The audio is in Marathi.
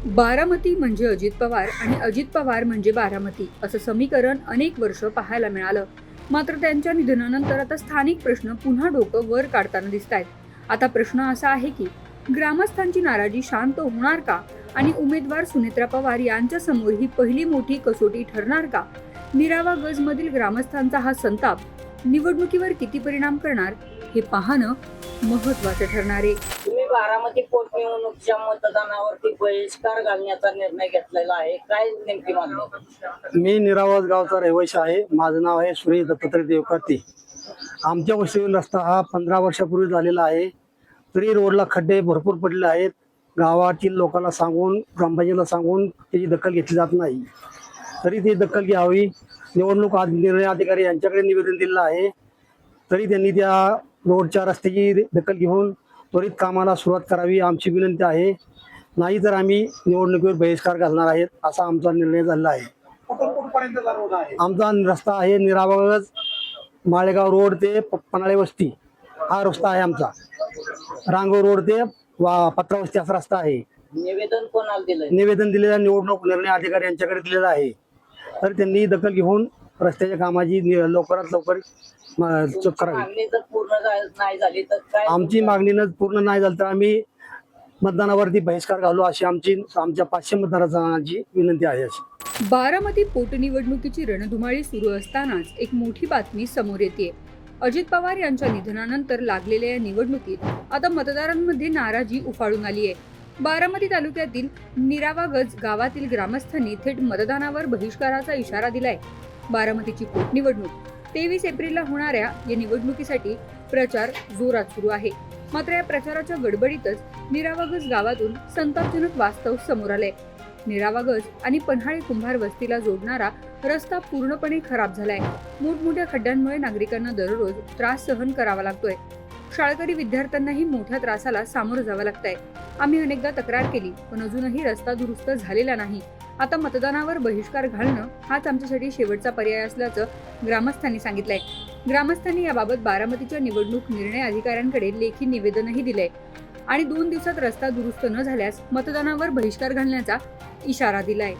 बारामती म्हणजे अजित पवार आणि अजित पवार म्हणजे बारामती असं समीकरण अनेक वर्ष पाहायला मिळालं. मात्र त्यांच्या निधनानंतर आता स्थानिक प्रश्न पुन्हा डोकं वर काढताना दिसत आहेत. आता प्रश्न असा आहे की ग्रामस्थांची नाराजी शांत होणार का आणि उमेदवार सुनेत्रा पवार यांच्या समोर ही पहिली मोठी कसोटी ठरणार का? निरावा गज मधील ग्रामस्थांचा हा संताप निवडणुकीवर किती परिणाम करणार हे पाहणं महत्वाचं ठरणार आहे. तुम्ही बारामती पोटनिवडणुकीच्या मतदानावरती बहिष्कार घालण्याचा निर्णय घेतलेला आहे, काय नेमकी मागणी? मी निरावाज गावचा रहिवासी आहे. माझं नाव आहे सुरेश दत्तात्रय देवकाते. आमच्या वस्तीवरील रस्ता हा 15 वर्षापूर्वी झालेला आहे. तरी रोडला खड्डे भरपूर पडले आहेत. गावातील लोकांना सांगून, ग्रामपंचायतीला सांगून त्याची दखल घेतली जात नाही. तरी ती दखल घ्यावी. निवडणूक निर्णय अधिकारी यांच्याकडे निवेदन दिलेलं आहे. तरी त्यांनी त्या रोडच्या रस्त्याची दखल घेऊन त्वरित कामाला सुरुवात करावी आमची विनंती आहे. नाही तर आम्ही निवडणुकीवर बहिष्कार घालणार आहेत असा आमचा निर्णय झालेला आहे. आमचा रस्ता आहे निरावागज माळेगाव रोड ते पन्हाळे वस्ती हा रस्ता आहे आमचा. रांगोळ रोड ते पत्रा वस्ती असा रस्ता आहे. निवेदन कोणाला दिलंय? निवेदन दिलेल्या निवडणूक निर्णय अधिकारी यांच्याकडे दिलेलं आहे. तर त्यांनी दखल घेऊन रस्त्याच्या कामाची लवकरात लवकर करावी. मागणी जर पूर्ण नाही झाली तर काय? आमची मागणी पूर्ण नाही झाली तर आम्ही मतदानावरती बहिष्कार घालू अशी आमच्या 500 मतदारांची विनंती आहे. अशी बारामती पोटनिवडणुकीची रणधुमाळी सुरू असतानाच एक मोठी बातमी समोर येते. अजित पवार यांच्या निधनानंतर लागलेल्या या निवडणुकीत आता मतदारांमध्ये नाराजी उफाळून आली आहे. बारामती तालुक्यातील निरावागज गावातील ग्रामस्थांनी थेट मतदानावर बहिष्काराचा इशारा दिलाय. बारामतीची पोटनिवडणूक 23 एप्रिलला होणाऱ्या या निवडणुकीसाठी प्रचार जोरात सुरू आहे. मात्र या प्रचाराच्या गडबडीतच निरावागज गावातून संतापजनक वास्तव समोर आलंय. निरावागज आणि पन्हाळे कुंभार वस्तीला जोडणारा रस्ता पूर्णपणे खराब झालाय. मोठमोठ्या खड्ड्यांमुळे नागरिकांना दररोज त्रास सहन करावा लागतोय. शाळकरी विद्यार्थ्यांनाही मोठ्या त्रासाला सामोरं जावं लागतंय. आम्ही अनेकदा तक्रार केली पण अजूनही रस्ता दुरुस्त झालेला नाही. आता मतदानावर बहिष्कार घालणं हाच आमच्यासाठी शेवटचा पर्याय असल्याचं ग्रामस्थांनी सांगितलंय. ग्रामस्थांनी याबाबत बारामतीच्या निवडणूक निर्णय अधिकाऱ्यांकडे लेखी निवेदनही दिलंय आणि 2 दिवसात रस्ता दुरुस्त न झाल्यास मतदानावर बहिष्कार घालण्याचा इशारा दिलाय.